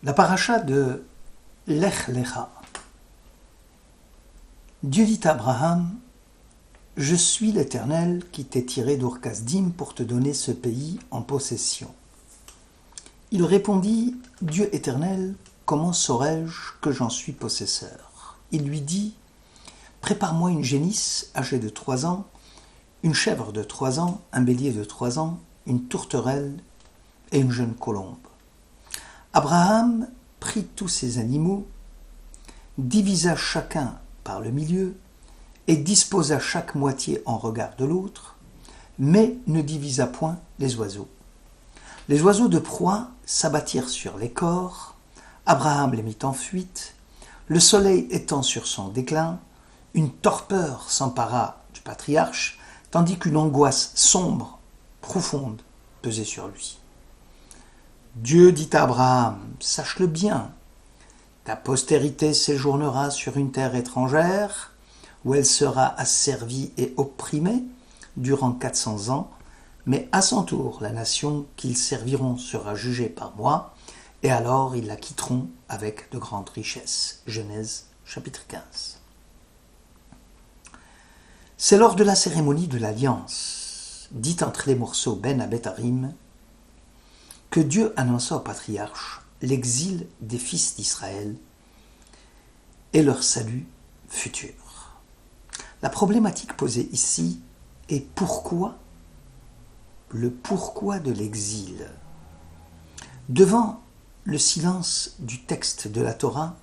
La paracha de Lech Lecha. Dieu dit à Abraham, « Je suis l'Éternel qui t'ai tiré d'Ur Kasdim pour te donner ce pays en possession. » Il répondit, « Dieu éternel, comment saurais-je que j'en suis possesseur ?» Il lui dit, « Prépare-moi une génisse âgée de 3 ans, une chèvre de 3 ans, un bélier de 3 ans, une tourterelle et une jeune colombe. » Abraham prit tous ces animaux, divisa chacun par le milieu et disposa chaque moitié en regard de l'autre, mais ne divisa point les oiseaux. Les oiseaux de proie s'abattirent sur les corps, Abraham les mit en fuite, le soleil étant sur son déclin, une torpeur s'empara du patriarche, tandis qu'une angoisse sombre, profonde, pesait sur lui. Dieu dit à Abraham, « Sache-le bien, ta postérité séjournera sur une terre étrangère, où elle sera asservie et opprimée durant 400 ans, mais à son tour, la nation qu'ils serviront sera jugée par moi, et alors ils la quitteront avec de grandes richesses. » Genèse, chapitre 15. C'est lors de la cérémonie de l'Alliance, dite entre les morceaux Ben Abetharim, que Dieu annonça au patriarche l'exil des fils d'Israël et leur salut futur. La problématique posée ici est pourquoi, le pourquoi de l'exil. Devant le silence du texte de la Torah,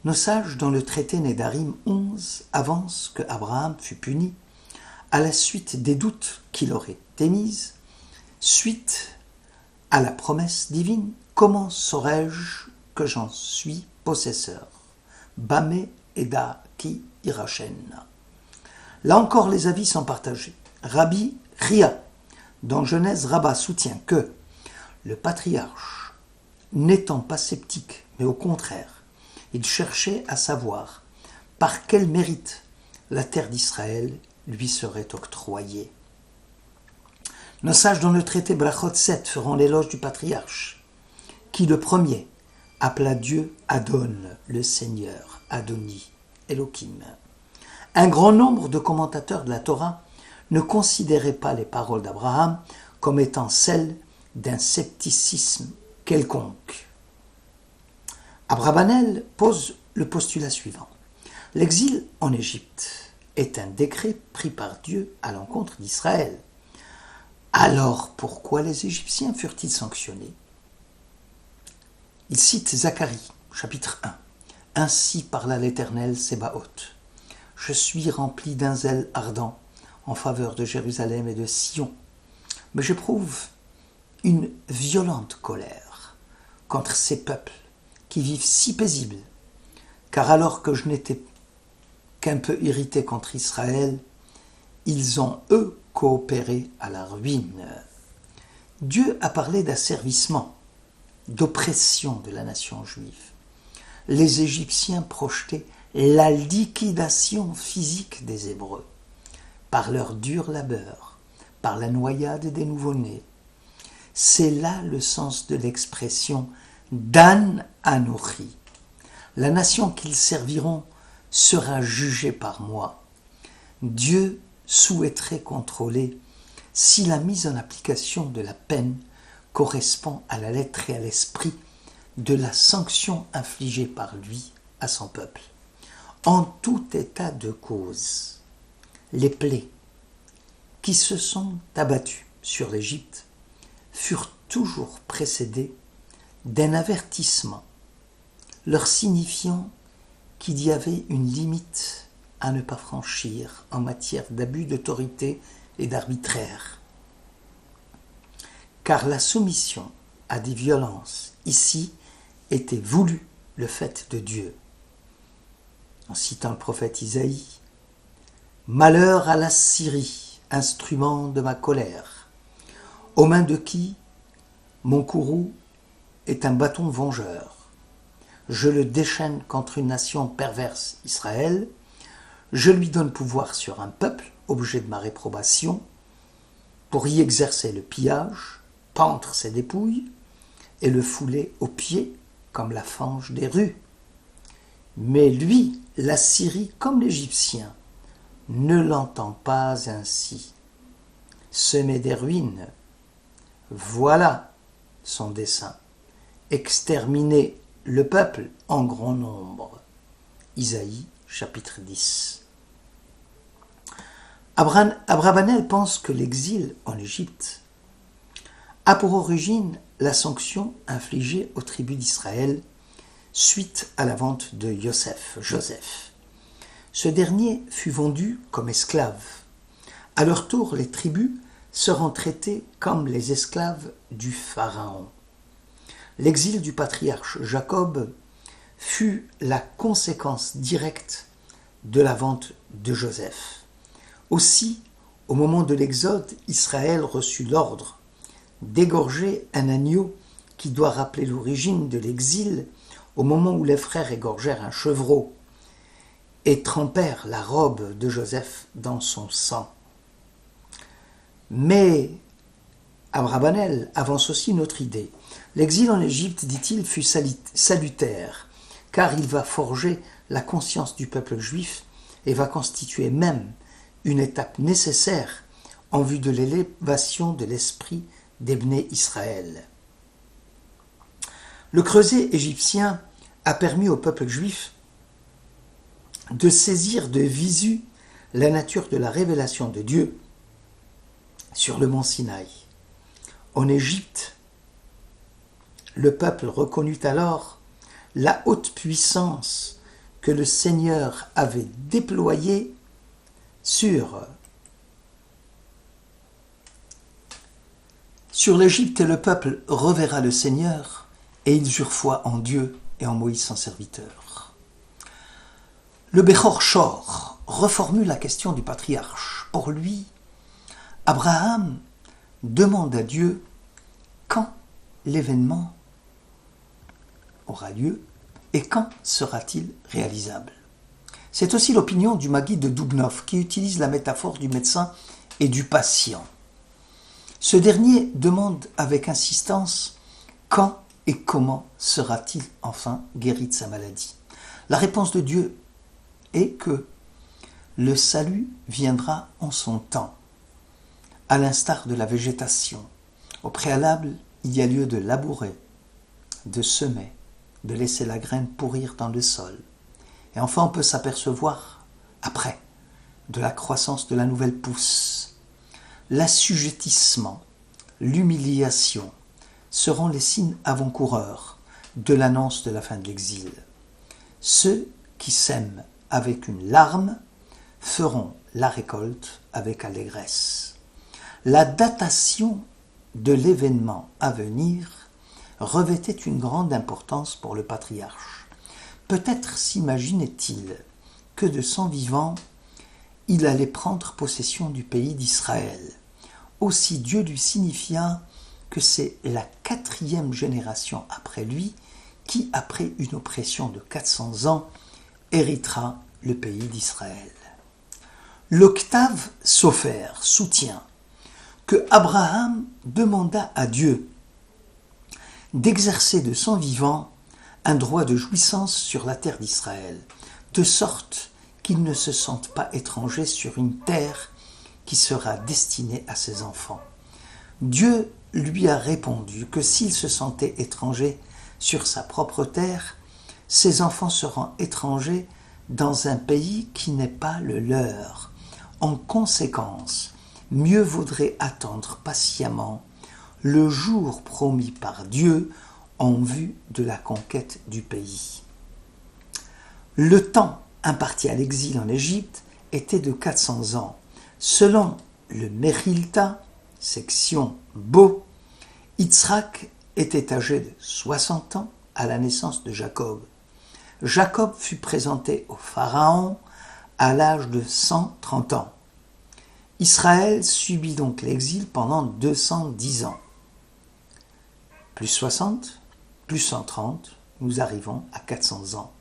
nos sages dans le traité Nédarim 11 avancent que Abraham fut puni à la suite des doutes qu'il aurait émis, suite à la promesse divine, comment saurais-je que j'en suis possesseur? Bamé Eda Ki Irachen. Là encore, les avis sont partagés. Rabbi Ria, dans Genèse Rabbah, soutient que le patriarche, n'étant pas sceptique, mais au contraire, il cherchait à savoir par quel mérite la terre d'Israël lui serait octroyée. Nos sages dans le traité Brachot 7 feront l'éloge du patriarche, qui le premier appela Dieu Adon, le Seigneur, Adoni, Elohim. Un grand nombre de commentateurs de la Torah ne considéraient pas les paroles d'Abraham comme étant celles d'un scepticisme quelconque. Abrabanel pose le postulat suivant. L'exil en Égypte est un décret pris par Dieu à l'encontre d'Israël. Alors, pourquoi les Égyptiens furent-ils sanctionnés? Il cite Zacharie, chapitre 1. « Ainsi parla l'Éternel Sébaoth. Je suis rempli d'un zèle ardent en faveur de Jérusalem et de Sion, mais j'éprouve une violente colère contre ces peuples qui vivent si paisibles, car alors que je n'étais qu'un peu irrité contre Israël, ils ont, eux, coopéré à la ruine. » Dieu a parlé d'asservissement, d'oppression de la nation juive. Les Égyptiens projetaient la liquidation physique des Hébreux, par leur dur labeur, par la noyade des nouveau-nés. C'est là le sens de l'expression « Dan Anochi ». La nation qu'ils serviront sera jugée par moi. Dieu souhaiterait contrôler si la mise en application de la peine correspond à la lettre et à l'esprit de la sanction infligée par lui à son peuple. En tout état de cause, les plaies qui se sont abattues sur l'Égypte furent toujours précédées d'un avertissement leur signifiant qu'il y avait une limite à ne pas franchir en matière d'abus d'autorité et d'arbitraire. Car la soumission à des violences ici était voulue le fait de Dieu. En citant le prophète Isaïe, « Malheur à la Syrie, instrument de ma colère, aux mains de qui mon courroux est un bâton vengeur. Je le déchaîne contre une nation perverse, Israël. Je lui donne pouvoir sur un peuple, objet de ma réprobation, pour y exercer le pillage, pendre ses dépouilles et le fouler aux pieds comme la fange des rues. Mais lui, la Syrie comme l'Égyptien, ne l'entend pas ainsi. Semer des ruines, voilà son dessein. Exterminer le peuple en grand nombre. Isaïe, chapitre 10. Abravanel pense que l'exil en Égypte a pour origine la sanction infligée aux tribus d'Israël suite à la vente de Joseph. Ce dernier fut vendu comme esclave. À leur tour, les tribus seront traitées comme les esclaves du Pharaon. L'exil du patriarche Jacob fut la conséquence directe de la vente de Joseph. Aussi, au moment de l'Exode, Israël reçut l'ordre d'égorger un agneau qui doit rappeler l'origine de l'exil au moment où les frères égorgèrent un chevreau et trempèrent la robe de Joseph dans son sang. Mais Abravanel avance aussi une autre idée. L'exil en Égypte, dit-il, fut salutaire, car il va forger la conscience du peuple juif et va constituer même une étape nécessaire en vue de l'élévation de l'esprit des Bné Israël. Le creuset égyptien a permis au peuple juif de saisir de visu la nature de la révélation de Dieu sur le mont Sinaï. En Égypte, le peuple reconnut alors la haute puissance que le Seigneur avait déployée sur l'Égypte, et le peuple reverra le Seigneur, et ils eurent foi en Dieu et en Moïse son serviteur. Le Bechor Shor reformule la question du patriarche. Pour lui, Abraham demande à Dieu quand l'événement aura lieu et quand sera-t-il réalisable. C'est aussi l'opinion du Maguide de Dubnov qui utilise la métaphore du médecin et du patient. Ce dernier demande avec insistance quand et comment sera-t-il enfin guéri de sa maladie. La réponse de Dieu est que le salut viendra en son temps, à l'instar de la végétation. Au préalable, il y a lieu de labourer, de semer, de laisser la graine pourrir dans le sol. Et enfin, on peut s'apercevoir, après, de la croissance de la nouvelle pousse. L'assujettissement, l'humiliation seront les signes avant-coureurs de l'annonce de la fin de l'exil. Ceux qui sèment avec une larme feront la récolte avec allégresse. La datation de l'événement à venir revêtait une grande importance pour le patriarche. Peut-être s'imaginait-il que de son vivant, il allait prendre possession du pays d'Israël. Aussi Dieu lui signifia que c'est la 4e génération après lui qui, après une oppression de 400 ans, héritera le pays d'Israël. L'Octave Sopher soutient que Abraham demanda à Dieu d'exercer de son vivant un droit de jouissance sur la terre d'Israël, de sorte qu'il ne se sente pas étranger sur une terre qui sera destinée à ses enfants. Dieu lui a répondu que s'il se sentait étranger sur sa propre terre, ses enfants seront étrangers dans un pays qui n'est pas le leur. En conséquence, mieux vaudrait attendre patiemment le jour promis par Dieu en vue de la conquête du pays. Le temps imparti à l'exil en Égypte était de 400 ans. Selon le Merilta, section Bo, Yitzhak était âgé de 60 ans à la naissance de Jacob. Jacob fut présenté au Pharaon à l'âge de 130 ans. Israël subit donc l'exil pendant 210 ans. Plus 60, plus 130, nous arrivons à 400 ans.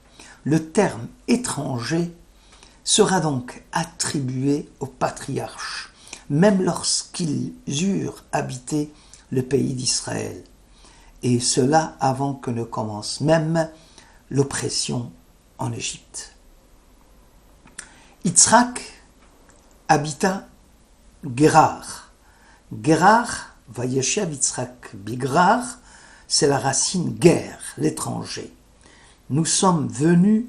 Le terme étranger sera donc attribué aux patriarches, même lorsqu'ils eurent habité le pays d'Israël. et cela avant que ne commence même l'oppression en Égypte. Yitzhak habita Guérar. Guérar, Vayeshev Yitzhak Bigrar, c'est la racine guerre, l'étranger. Nous sommes venus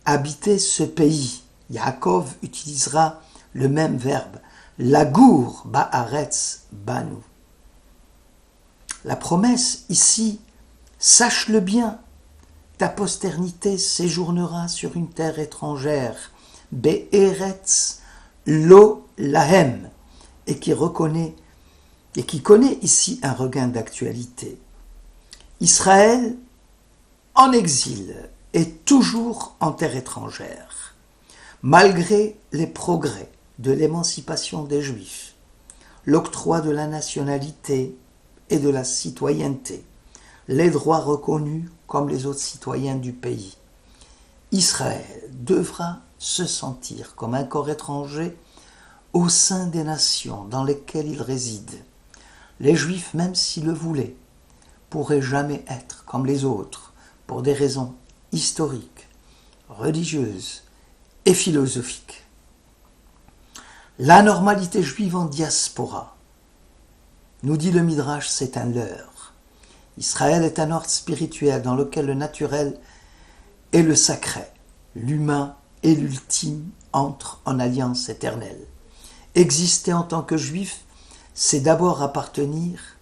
habiter ce pays. Yaakov utilisera le même verbe. Lagour ba'aretz banu. La promesse ici, sache-le bien, ta postérité séjournera sur une terre étrangère, be'eretz lo lahem, et qui connaît ici un regain d'actualité. Israël, en exil, est toujours en terre étrangère, malgré les progrès de l'émancipation des Juifs, l'octroi de la nationalité et de la citoyenneté, les droits reconnus comme les autres citoyens du pays. Israël devra se sentir comme un corps étranger au sein des nations dans lesquelles il réside. Les Juifs, même s'ils le voulaient, pourraient jamais être comme les autres pour des raisons historiques, religieuses et philosophiques. La normalité juive en diaspora, nous dit le Midrash, c'est un leurre. Israël est un ordre spirituel dans lequel le naturel et le sacré, l'humain et l'ultime entrent en alliance éternelle. Exister en tant que juif, c'est d'abord appartenir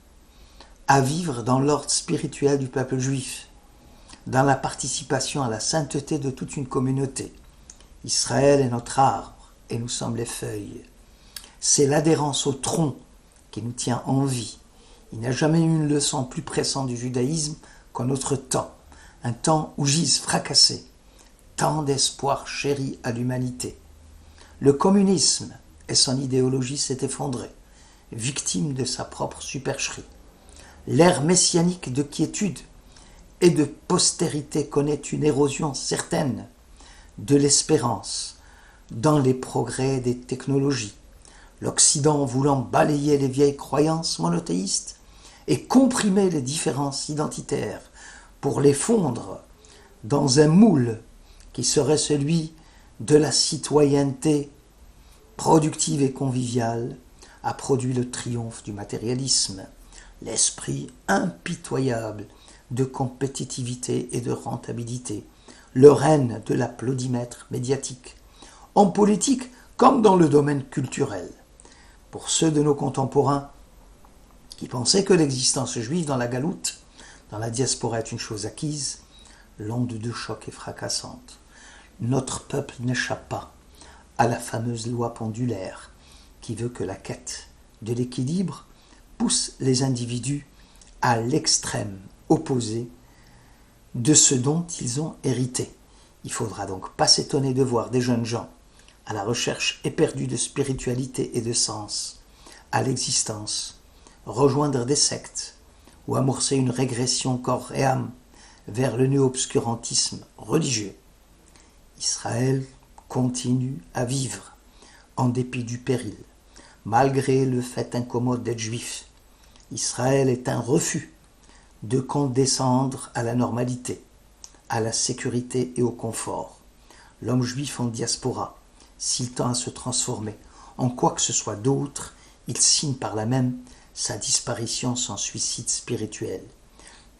à vivre dans l'ordre spirituel du peuple juif, dans la participation à la sainteté de toute une communauté. Israël est notre arbre et nous sommes les feuilles. C'est l'adhérence au tronc qui nous tient en vie. Il n'y a jamais eu une leçon plus pressante du judaïsme qu'en notre temps, un temps où gisent fracassés tant d'espoir chéri à l'humanité. Le communisme et son idéologie s'est effondré, victime de sa propre supercherie. L'ère messianique de quiétude et de postérité connaît une érosion certaine de l'espérance dans les progrès des technologies. L'Occident voulant balayer les vieilles croyances monothéistes et comprimer les différences identitaires pour les fondre dans un moule qui serait celui de la citoyenneté productive et conviviale, a produit le triomphe du matérialisme, l'esprit impitoyable de compétitivité et de rentabilité, le règne de l'applaudimètre médiatique, en politique comme dans le domaine culturel. Pour ceux de nos contemporains qui pensaient que l'existence juive dans la galoute, dans la diaspora est une chose acquise, l'onde de choc est fracassante. Notre peuple n'échappe pas à la fameuse loi pendulaire qui veut que la quête de l'équilibre pousse les individus à l'extrême opposé de ce dont ils ont hérité. Il ne faudra donc pas s'étonner de voir des jeunes gens à la recherche éperdue de spiritualité et de sens à l'existence, rejoindre des sectes ou amorcer une régression corps et âme vers le néo-obscurantisme religieux. Israël continue à vivre en dépit du péril, malgré le fait incommode d'être juif. Israël est un refus de condescendre à la normalité, à la sécurité et au confort. L'homme juif en diaspora, s'il tend à se transformer en quoi que ce soit d'autre, il signe par là même sa disparition sans suicide spirituel.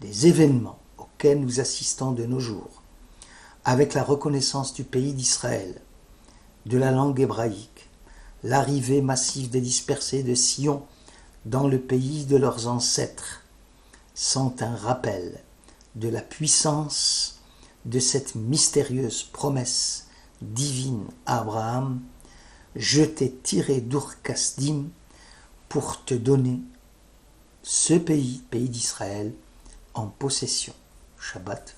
Les événements auxquels nous assistons de nos jours, avec la reconnaissance du pays d'Israël, de la langue hébraïque, l'arrivée massive des dispersés de Sion dans le pays de leurs ancêtres, sont un rappel de la puissance de cette mystérieuse promesse divine à Abraham: je t'ai tiré d'Ur Kasdim pour te donner ce pays, pays d'Israël, en possession. Shabbat